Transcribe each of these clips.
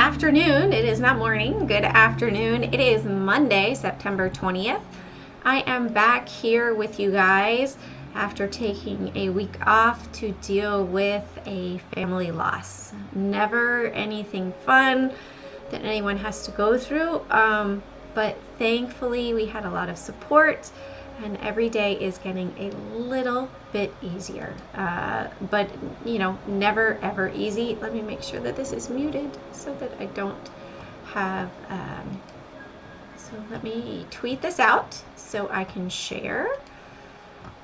afternoon. It is not morning. Good afternoon. It is Monday, September 20th. I am back here with you guys after taking a week off to deal with a family loss. Never anything fun that anyone has to go through, but thankfully we had a lot of support, and every day is getting a little bit easier, but you know, never ever easy. Let me make sure that this is muted so that I don't have so let me tweet this out so I can share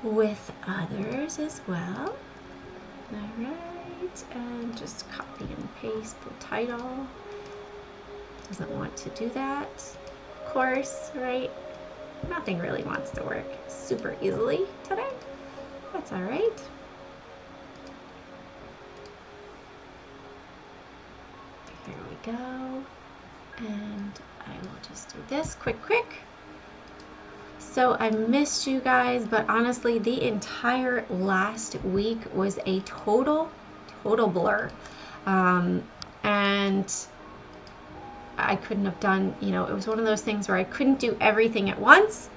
with others as well. All right, and just copy and paste the title. Doesn't want to do that, of course, right? Nothing really wants to work super easily today. That's all right. Here we go. And I will just do this quick. So I missed you guys, but honestly, the entire last week was a total blur. And I couldn't have done, you know, it was one of those things where I couldn't do everything at once.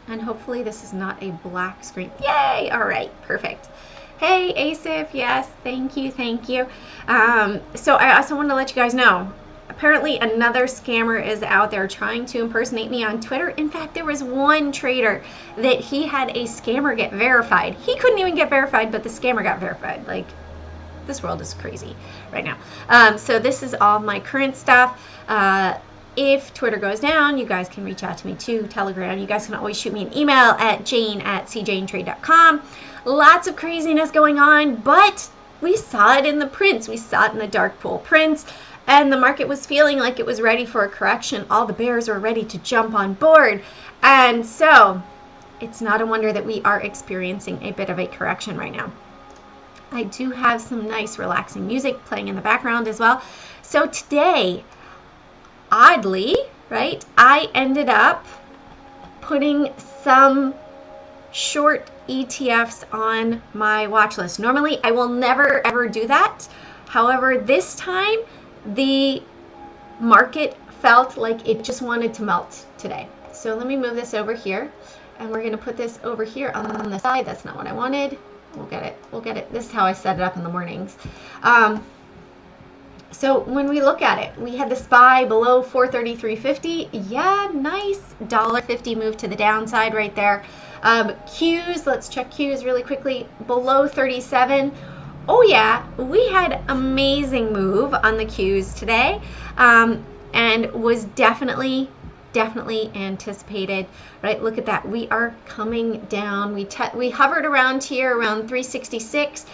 And hopefully this is not a black screen. Yay! All right, perfect. Hey, Asif, yes, thank you. So I also want to let you guys know, apparently another scammer is out there trying to impersonate me on Twitter. In fact, there was one trader that he had a scammer get verified. He couldn't even get verified, but the scammer got verified. Like, this world is crazy right now. So this is all my current stuff. If Twitter goes down, you guys can reach out to me too. Telegram, you guys can always shoot me an email at jane@cjanetrade.com. Lots of craziness going on, but we saw it in the prints. We saw it in the dark pool prints, and the market was feeling like it was ready for a correction. All the bears were ready to jump on board. And so it's not a wonder that we are experiencing a bit of a correction right now. I do have some nice relaxing music playing in the background as well. So today, oddly, right, I ended up putting some short ETFs on my watch list. Normally, I will never ever do that. However, this time, the market felt like it just wanted to melt today. So let me move this over here, and we're going to put this over here on the side. That's not what I wanted. We'll get it. This is how I set it up in the mornings. So when we look at it, we had the SPY below 433.50. Yeah, nice $1.50 move to the downside right there. Qs, let's check Qs really quickly. Below 37. Oh yeah, we had amazing move on the Qs today, and was definitely anticipated, right? Look at that. We are coming down. We hovered around here around 366,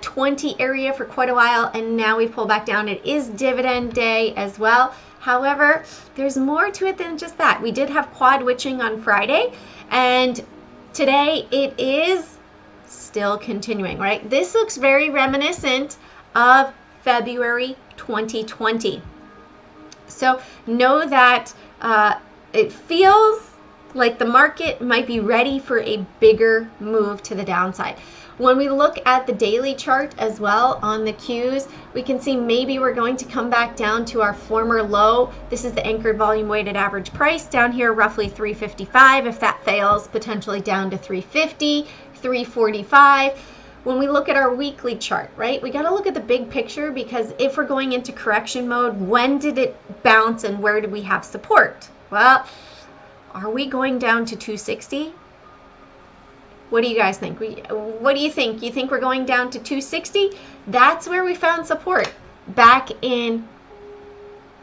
20 area for quite a while, and now we pull back down. It is dividend day as well. However, there's more to it than just that. We did have quad witching on Friday, and today it is still continuing, right? This looks very reminiscent of February 2020. So know that it feels like the market might be ready for a bigger move to the downside. When we look at the daily chart as well on the Qs, we can see maybe we're going to come back down to our former low. This is the anchored volume weighted average price down here, roughly 355. If that fails, potentially down to 350, 345. When we look at our weekly chart, right, we got to look at the big picture, because if we're going into correction mode, when did it bounce and where did we have support? Well, are we going down to 260? What do you guys think? What do you think? You think we're going down to 260? That's where we found support back in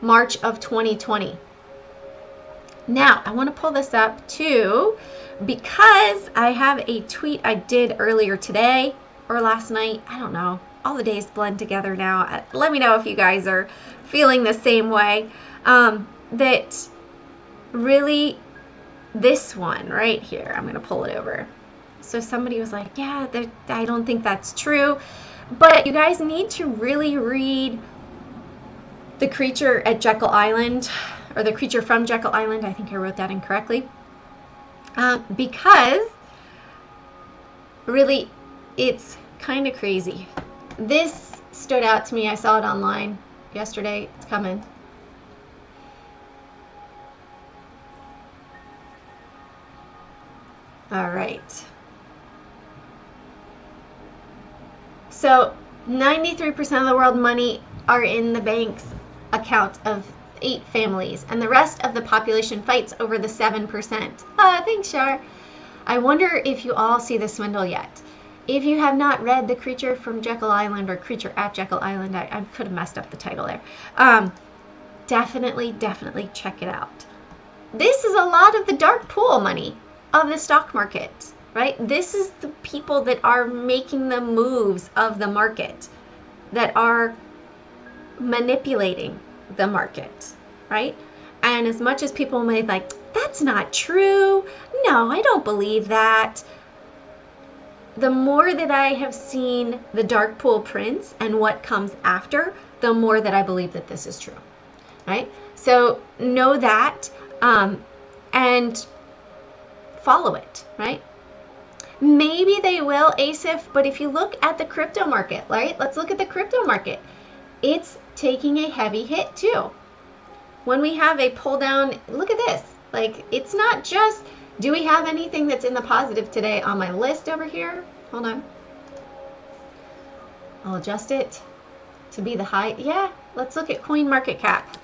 March of 2020. Now, I want to pull this up too, because I have a tweet I did earlier today or last night. I don't know. All the days blend together now. Let me know if you guys are feeling the same way. That really, this one right here, I'm going to pull it over. So somebody was like, yeah, I don't think that's true. But you guys need to really read The Creature at Jekyll Island, or The Creature from Jekyll Island. I think I wrote that incorrectly. Because really, it's kind of crazy. This stood out to me. I saw it online. yesterday. It's coming. All right. So 93% of the world money are in the bank's account of 8 families, and the rest of the population fights over the 7%. Thanks, Shar. I wonder if you all see the swindle yet. If you have not read The Creature from Jekyll Island or Creature at Jekyll Island, I could have messed up the title there. Definitely check it out. This is a lot of the dark pool money of the stock market, right? This is the people that are making the moves of the market, that are manipulating the market, right? And as much as people may like, that's not true, no, I don't believe that, the more that I have seen the dark pool prints and what comes after, the more that I believe that this is true, right? So know that, and follow it, right? Maybe they will ASIF, but if you look at the crypto market, right? Let's look at the crypto market. It's taking a heavy hit too. When we have a pull down, look at this. Like, it's not just, do we have anything that's in the positive today on my list over here? Hold on. I'll adjust it to be the high. Yeah, let's look at coin market cap.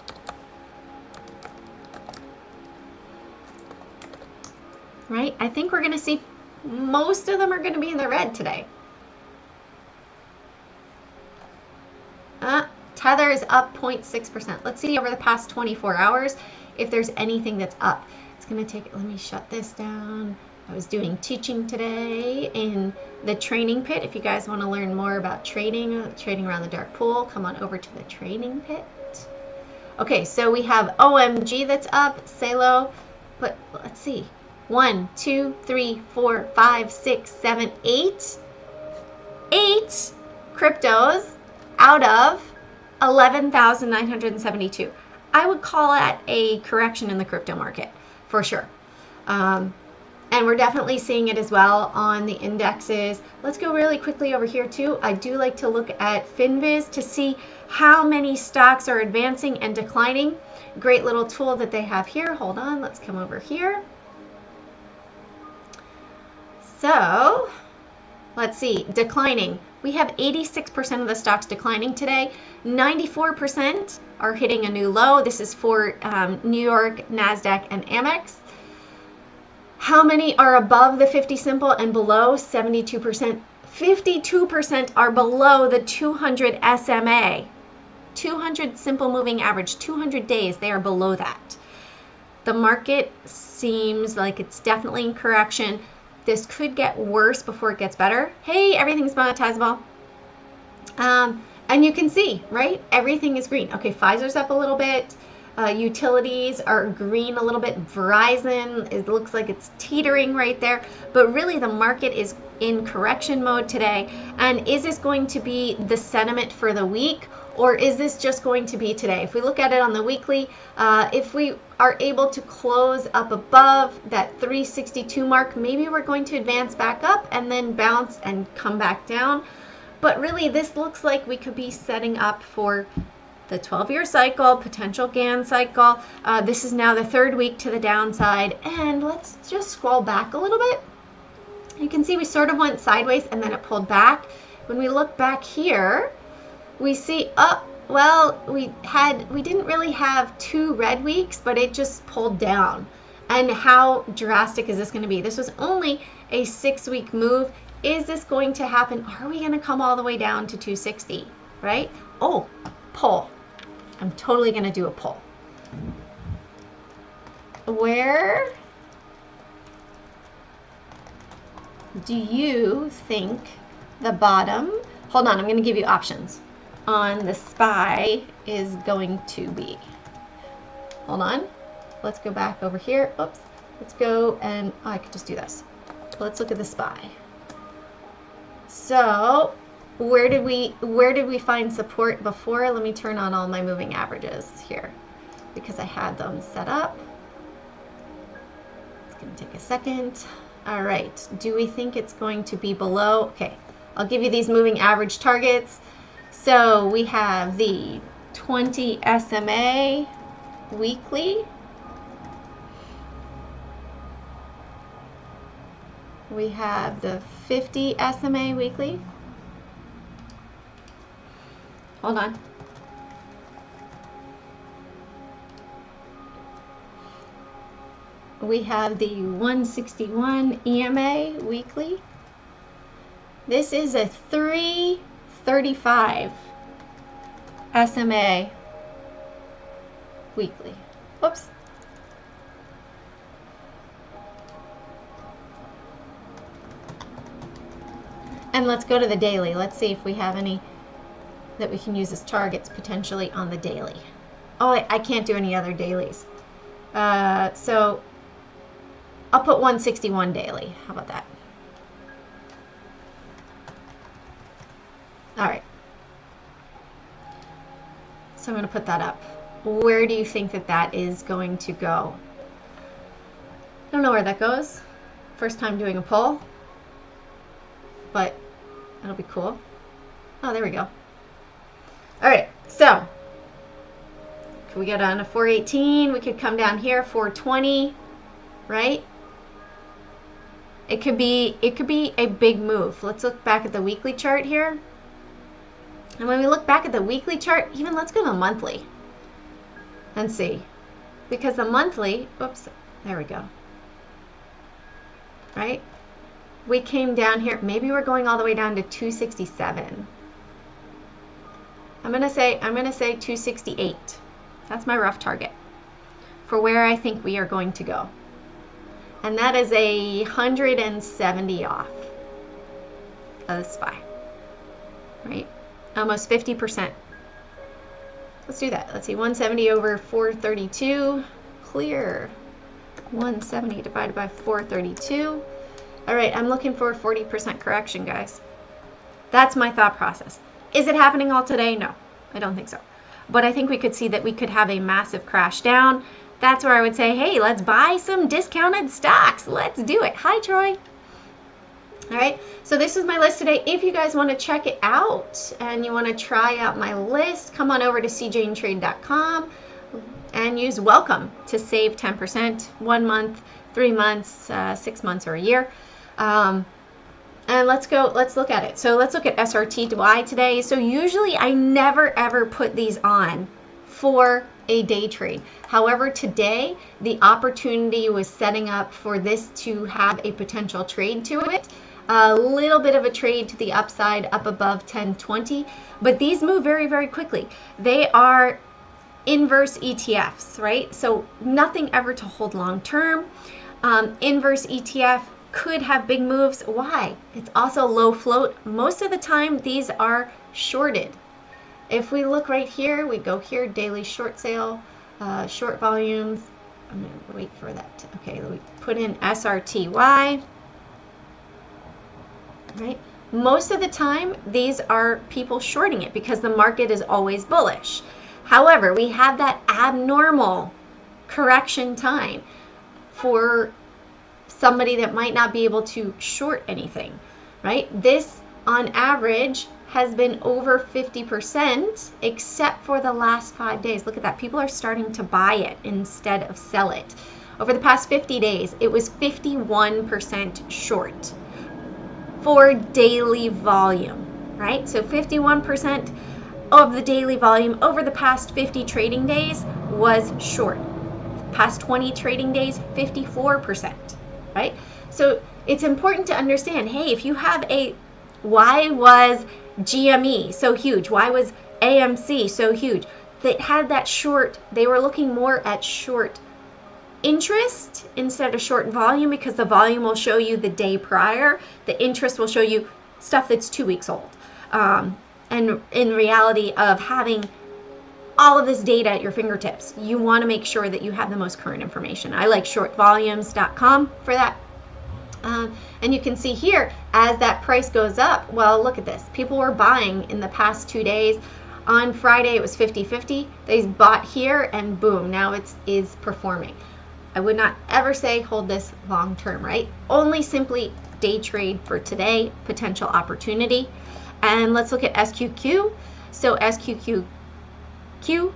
Right? I think we're going to see most of them are going to be in the red today. Tether is up 0.6%. Let's see over the past 24 hours if there's anything that's up. It's going to take, let me shut this down. I was doing teaching today in the training pit. If you guys want to learn more about trading around the dark pool, come on over to the training pit. Okay, so we have OMG that's up, Salo, but let's see. 1, 2, 3, 4, 5, 6, 7, 8 cryptos out of 11,972. I would call that a correction in the crypto market for sure. And we're definitely seeing it as well on the indexes. Let's go really quickly over here too. I do like to look at FinViz to see how many stocks are advancing and declining. Great little tool that they have here. Hold on, let's come over here. So let's see, declining. We have 86% of the stocks declining today. 94% are hitting a new low. This is for New York, NASDAQ, and Amex. How many are above the 50 simple and below? 72%. 52% are below the 200 SMA. 200 simple moving average, 200 days, they are below that. The market seems like it's definitely in correction. This could get worse before it gets better. Hey, everything's monetizable. And you can see, right? Everything is green. Okay, Pfizer's up a little bit. Utilities are green a little bit. Verizon, it looks like it's teetering right there. But really, the market is in correction mode today. And is this going to be the sentiment for the week? Or is this just going to be today? If we look at it on the weekly, if we are able to close up above that 362 mark, maybe we're going to advance back up and then bounce and come back down. But really, this looks like we could be setting up for the 12-year cycle, potential GAN cycle. This is now the 3rd week to the downside. And let's just scroll back a little bit. You can see we sort of went sideways and then it pulled back. When we look back here, we see, well, we didn't really have 2 red weeks, but it just pulled down. And how drastic is this going to be? This was only a 6-week move. Is this going to happen? Are we going to come all the way down to 260, right? Oh, pull. I'm totally going to do a pull. Where do you think the bottom, hold on, I'm going to give you options, on the SPY is going to be? Hold on. Let's go back over here. Oops. Let's go and, I could just do this. Let's look at the SPY. So where did we find support before? Let me turn on all my moving averages here because I had them set up. It's going to take a second. All right. Do we think it's going to be below? Okay. I'll give you these moving average targets. So we have the 20 SMA weekly. We have the 50 SMA weekly. Hold on. We have the 161 EMA weekly. This is a 335 SMA weekly. Whoops. And let's go to the daily. Let's see if we have any that we can use as targets potentially on the daily. Oh, I can't do any other dailies. So I'll put 161 daily. How about that? All right. So I'm going to put that up. Where do you think that that is going to go? I don't know where that goes. First time doing a poll. But that'll be cool. Oh, there we go. All right, so can we go down to 418? We could come down here, 420, right? It could be a big move. Let's look back at the weekly chart here. And when we look back at the weekly chart, even let's go to the monthly and see. Because the monthly, oops, there we go. Right? We came down here, maybe we're going all the way down to 267. I'm gonna say 268. That's my rough target for where I think we are going to go. And that is 170 off of the SPY. Right? Almost 50%. Let's do that. Let's see, 170 over 432. Clear. 170 divided by 432. All right, I'm looking for a 40% correction, guys. That's my thought process. Is it happening all today? No, I don't think so. But I think we could see that we could have a massive crash down. That's where I would say, hey, let's buy some discounted stocks. Let's do it. Hi, Troy. All right, so this is my list today. If you guys want to check it out and you want to try out my list, come on over to cjanetrade.com and use welcome to save 10%, 1 month, 3 months, 6 months, or a year. And let's look at it. So let's look at SRTY today. So usually I never ever put these on for a day trade. However, today the opportunity was setting up for this to have a potential trade to it. A little bit of a trade to the upside up above 1020, but these move very, very quickly. They are inverse ETFs, right? So nothing ever to hold long term. Inverse ETF could have big moves. Why? It's also low float. Most of the time these are shorted. If we look right here, we go here, daily short sale, short volumes. I'm going to wait for that. Okay, we put in SRTY. Right? Most of the time these are people shorting it because the market is always bullish. However, we have that abnormal correction time for somebody that might not be able to short anything, right? This on average has been over 50% except for the last 5 days. Look at that. People are starting to buy it instead of sell it. Over the past 50 days, it was 51% short for daily volume, right? So 51% of the daily volume over the past 50 trading days was short. Past 20 trading days, 54%, right? So it's important to understand, hey, if you have why was GME so huge? Why was AMC so huge? They had that short, they were looking more at short interest instead of short volume because the volume will show you the day prior. The interest will show you stuff that's 2 weeks old. And in reality of having all of this data at your fingertips, you want to make sure that you have the most current information. I like shortvolumes.com for that. And you can see here, as that price goes up, well, look at this. People were buying in the past 2 days. On Friday, it was 50-50. They bought here, and boom, now it is performing. I would not ever say hold this long term, right? Only simply day trade for today, potential opportunity. And let's look at SQQ. So SQQ Q.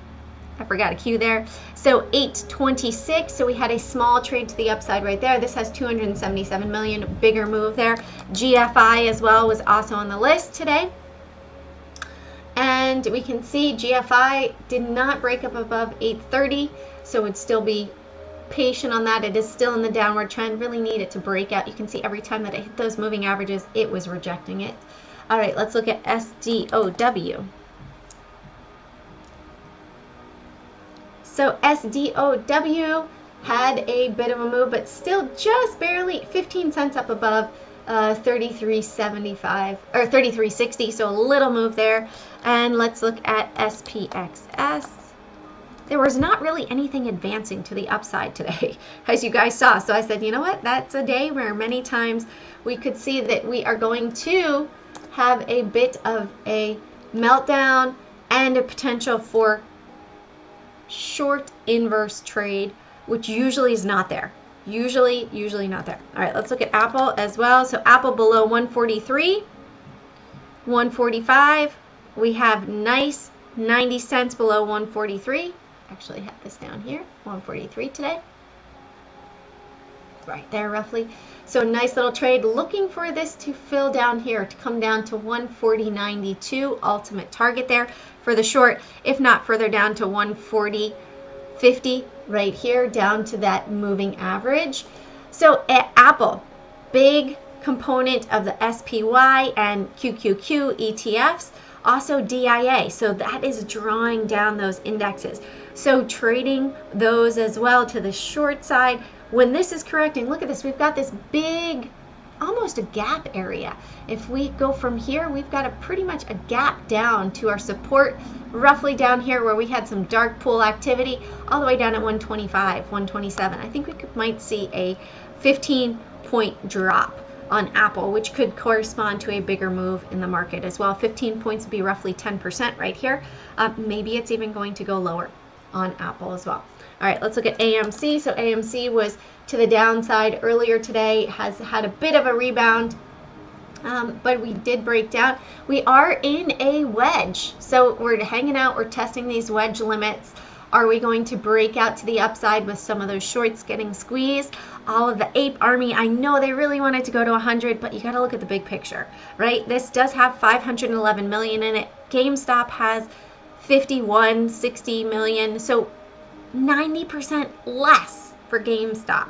I forgot a Q there. So 826. So we had a small trade to the upside right there. This has 277 million, bigger move there. GFI as well was also on the list today. And we can see GFI did not break up above 830. So would still be patient on that. It is still in the downward trend. Really need it to break out. You can see every time that it hit those moving averages, it was rejecting it. All right, let's look at SDOW. So SDOW had a bit of a move, but still just barely 15 cents up above 33.75 or 33.60. So a little move there. And let's look at SPXS. There was not really anything advancing to the upside today, as you guys saw. So I said, you know what? That's a day where many times we could see that we are going to have a bit of a meltdown and a potential for short inverse trade, which usually is not there. Usually not there. All right, let's look at Apple as well. So Apple below 143, 145. We have nice 90 cents below 143. Actually have this down here, 143 today. Right there roughly. So nice little trade, looking for this to fill down here, to come down to 140.92, ultimate target there for the short, if not further down to 140.50 right here, down to that moving average. So at Apple, big component of the SPY and QQQ ETFs, also DIA, so that is drawing down those indexes. So trading those as well to the short side. When this is correcting, look at this, we've got this big, almost a gap area. If we go from here, we've got a pretty much a gap down to our support, roughly down here where we had some dark pool activity, all the way down at 125, 127. I think we might see a 15-point drop on Apple, which could correspond to a bigger move in the market as well. 15 points would be roughly 10% right here. Maybe it's even going to go lower on Apple as well. All right, let's look at AMC. So AMC was to the downside earlier today, has had a bit of a rebound, but we did break down. We are in a wedge, so we're hanging out, we're testing these wedge limits. Are we going to break out to the upside with some of those shorts getting squeezed? All of the ape army, I know they really wanted to go to 100, but you got to look at the big picture, right? This does have 511 million in it. GameStop has 60 million, so 90% less for GameStop.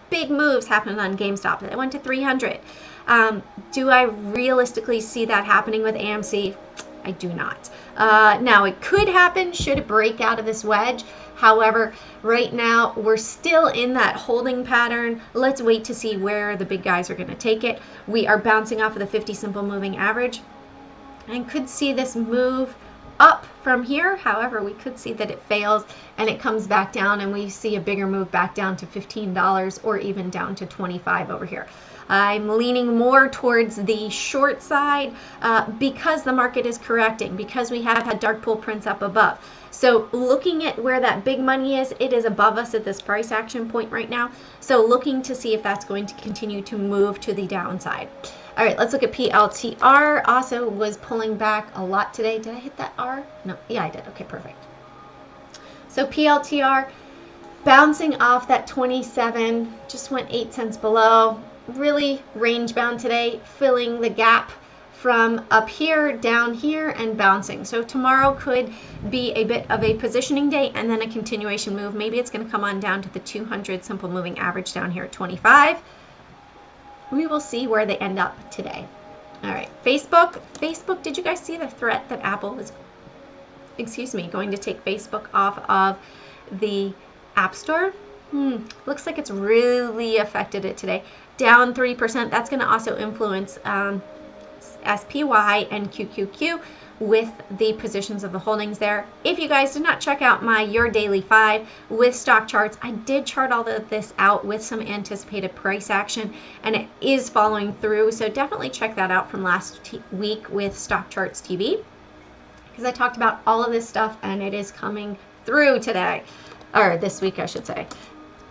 Big moves happened on GameStop. It went to 300. Do I realistically see that happening with AMC? I do not. Now, it could happen should it break out of this wedge. However, right now, we're still in that holding pattern. Let's wait to see where the big guys are going to take it. We are bouncing off of the 50 simple moving average and could see this move up from here. However, we could see that it fails and it comes back down and we see a bigger move back down to $15 or even down to 25 over here. I'm leaning more towards the short side because the market is correcting, because we have had dark pool prints up above. So looking at where that big money is, it is above us at this price action point right now. So looking to see if that's going to continue to move to the downside. All right, let's look at PLTR. Also was pulling back a lot today. Did I hit that R? No, yeah, I did. Okay, perfect. So PLTR bouncing off that 27, just went 8 cents below. Really range bound today, filling the gap from up here, down here, and bouncing. So tomorrow could be a bit of a positioning day and then a continuation move. Maybe it's going to come on down to the 200 simple moving average down here at 25. We will see where they end up today. All right, Facebook, did you guys see the threat that Apple is, going to take Facebook off of the App Store? Looks like it's really affected it today. Down 3%. That's going to also influence SPY and QQQ with the positions of the holdings there. If you guys did not check out my Your Daily 5 with stock charts, I did chart all of this out with some anticipated price action, and it is following through. So definitely check that out from last week with Stock Charts TV, because I talked about all of this stuff and it is coming through today, or this week I should say.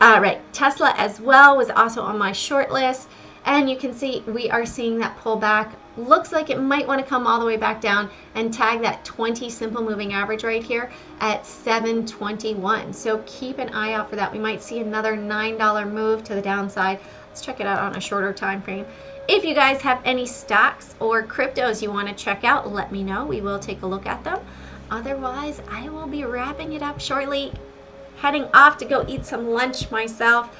Right, Tesla as well was also on my short list. And you can see we are seeing that pull back. Looks like it might want to come all the way back down and tag that 20 simple moving average right here at 721. So keep an eye out for that. We might see another $9 move to the downside. Let's check it out on a shorter time frame. If you guys have any stocks or cryptos you want to check out, let me know. We will take a look at them. Otherwise, I will be wrapping it up shortly, heading off to go eat some lunch myself.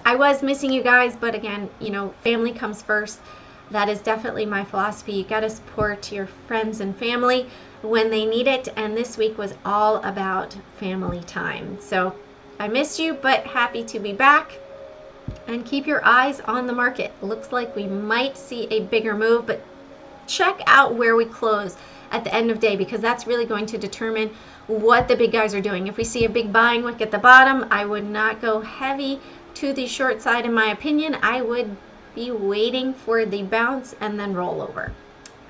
I was missing you guys, but again, you know, family comes first. That is definitely my philosophy. You got to support your friends and family when they need it. And this week was all about family time. So I missed you, but happy to be back. And keep your eyes on the market. Looks like we might see a bigger move, but check out where we close at the end of day, because that's really going to determine what the big guys are doing. If we see a big buying wick at the bottom, I would not go heavy to the short side in my opinion. I would be waiting for the bounce and then roll over.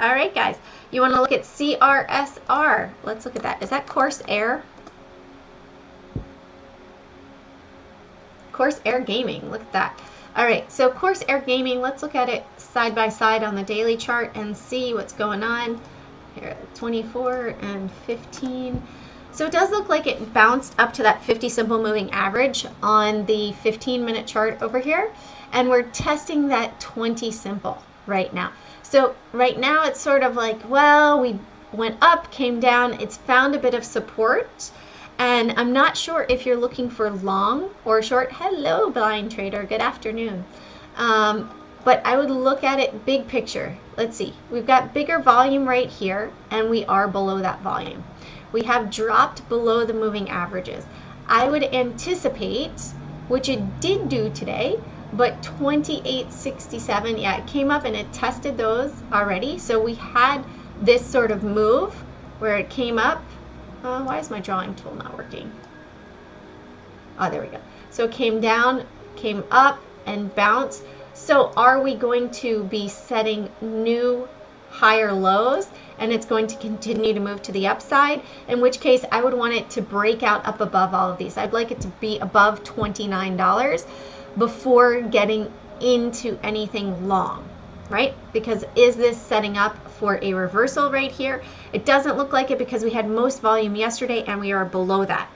All right, guys, you want to look at CRSR. Let's look at that. Is that Corsair? Corsair Gaming, look at that. All right, so Corsair Gaming, let's look at it side by side on the daily chart and see what's going on. Here, 24 and 15. So it does look like it bounced up to that 50 simple moving average on the 15-minute chart over here. And we're testing that 20 simple right now. So right now it's sort of like, well, we went up, came down, it's found a bit of support. And I'm not sure if you're looking for long or short. Hello, blind trader, good afternoon. But I would look at it big picture. Let's see, we've got bigger volume right here, and we are below that volume. We have dropped below the moving averages. I would anticipate, which it did do today, but 28.67, yeah, it came up and it tested those already. So we had this sort of move where it came up. Why is my drawing tool not working? Oh, there we go. So it came down, came up, and bounced. So are we going to be setting new higher lows, and it's going to continue to move to the upside, in which case I would want it to break out up above all of these. I'd like it to be above $29 before getting into anything long, right? Because is this setting up for a reversal right here? It doesn't look like it because we had most volume yesterday and we are below that.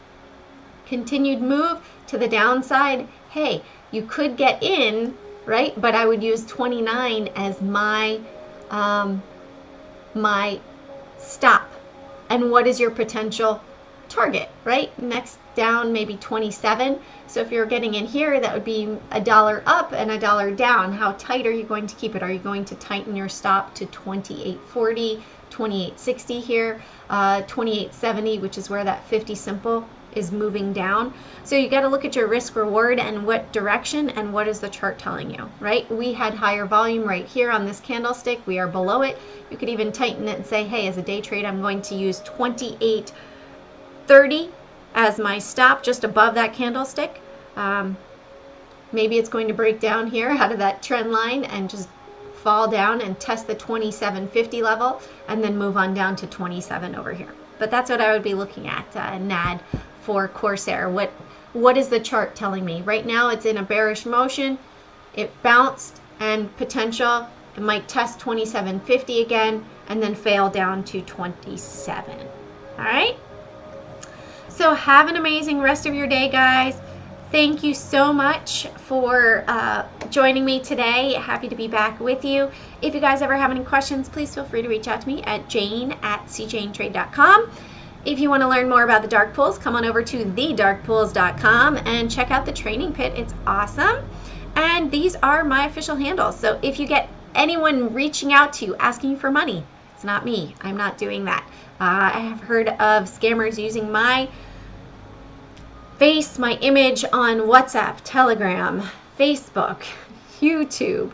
Continued move to the downside. Hey, you could get in, right? But I would use 29 as my my stop. And what is your potential target, right? Next down, maybe 27. So if you're getting in here, that would be $1 up and $1 down. How tight are you going to keep it? Are you going to tighten your stop to 28.40, 28.60 here, 28.70, which is where that 50 simple is moving down? So you got to look at your risk reward and what direction and what is the chart telling you, right? We had higher volume right here on this candlestick. We are below it. You could even tighten it and say, hey, as a day trade, I'm going to use 28.30 as my stop just above that candlestick. Maybe it's going to break down here out of that trend line and just fall down and test the 27.50 level and then move on down to 27 over here. But that's what I would be looking at, NAD for Corsair. What is the chart telling me? Right now it's in a bearish motion. It bounced and potential. It might test 27.50 again and then fail down to 27. All right? So have an amazing rest of your day, guys. Thank you so much for joining me today. Happy to be back with you. If you guys ever have any questions, please feel free to reach out to me at jane@cjanetrade.com. If you want to learn more about the dark pools, come on over to thedarkpools.com and check out the training pit. It's awesome. And these are my official handles. So if you get anyone reaching out to you asking for money, it's not me. I'm not doing that. I have heard of scammers using my face, my image on WhatsApp, Telegram, Facebook, YouTube,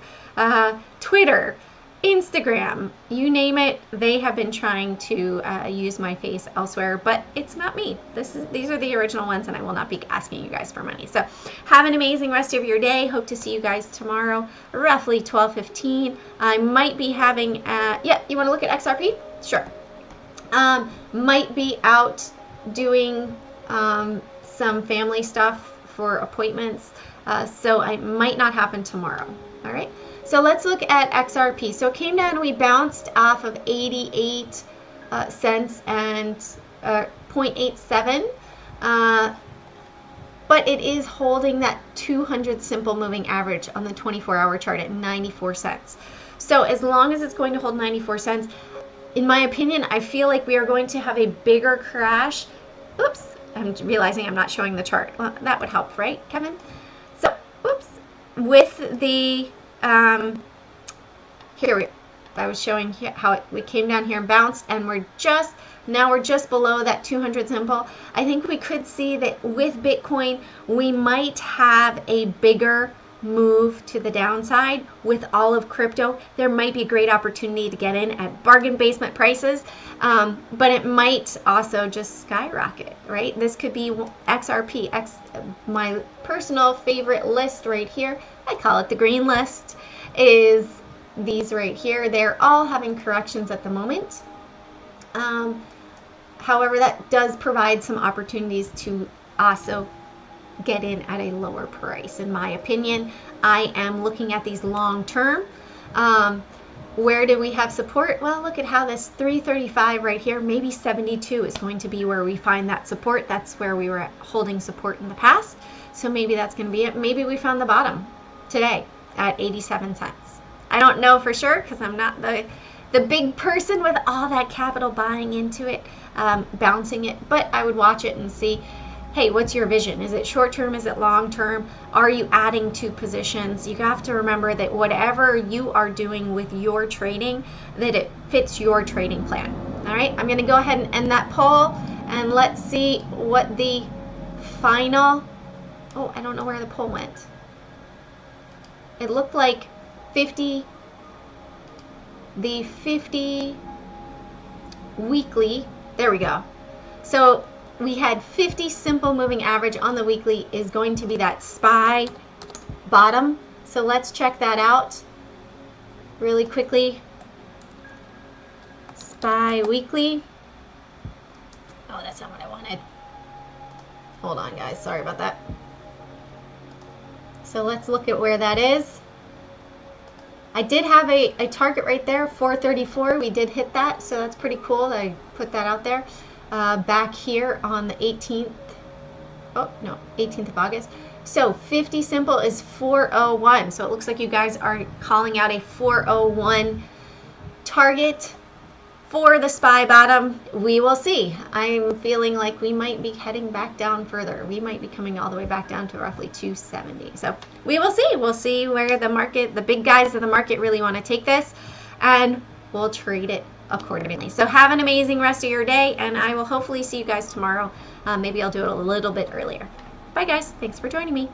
Twitter, Instagram, you name it. They have been trying to use my face elsewhere, but it's not me. These are the original ones, and I will not be asking you guys for money. So have an amazing rest of your day. Hope to see you guys tomorrow, roughly 12:15. I might be having, yeah, you want to look at XRP? Sure. Might be out doing some family stuff for appointments, so it might not happen tomorrow. All right, so let's look at XRP. So it came down, we bounced off of 88 cents and 0.87, but it is holding that 200 simple moving average on the 24-hour chart at 94 cents. So as long as it's going to hold 94 cents, in my opinion, I feel like we are going to have a bigger crash. Oops, I'm realizing I'm not showing the chart. Well, that would help, right, Kevin? So, oops, with the, I was showing how we came down here and bounced, and now we're just below that 200 simple. I think we could see that with Bitcoin, we might have a bigger move to the downside. With all of crypto, there might be a great opportunity to get in at bargain basement prices, but it might also just skyrocket, right? This could be XRP, my personal favorite list right here. I call it the green list, is these right here. They're all having corrections at the moment. However, that does provide some opportunities to also get in at a lower price. In my opinion, I am looking at these long term. Where do we have support? Well, look at how this 335 right here, maybe 72 is going to be where we find that support. That's where we were holding support in the past. So maybe that's going to be it. Maybe we found the bottom today at 87 cents. I don't know for sure because I'm not the big person with all that capital buying into it, bouncing it, but I would watch it and see, hey, what's your vision? Is it short term? Is it long term? Are you adding to positions? You have to remember that whatever you are doing with your trading, that it fits your trading plan. All right, I'm going to go ahead and end that poll, and let's see what the final, oh, I don't know where the poll went. It looked like the 50 weekly, there we go. So we had 50 simple moving average on the weekly is going to be that SPY bottom. So let's check that out really quickly. SPY weekly. Oh, that's not what I wanted. Hold on, guys. Sorry about that. So let's look at where that is. I did have a target right there, 434. We did hit that, so that's pretty cool. I put that out there. Back here on the 18th, oh no, 18th of August. So 50 simple is 401. So it looks like you guys are calling out a 401 target for the SPY bottom. We will see. I'm feeling like we might be heading back down further. We might be coming all the way back down to roughly 270. So we will see. We'll see where the market, the big guys of the market really want to take this, and we'll trade it accordingly. So have an amazing rest of your day, and I will hopefully see you guys tomorrow. Maybe I'll do it a little bit earlier. Bye guys. Thanks for joining me.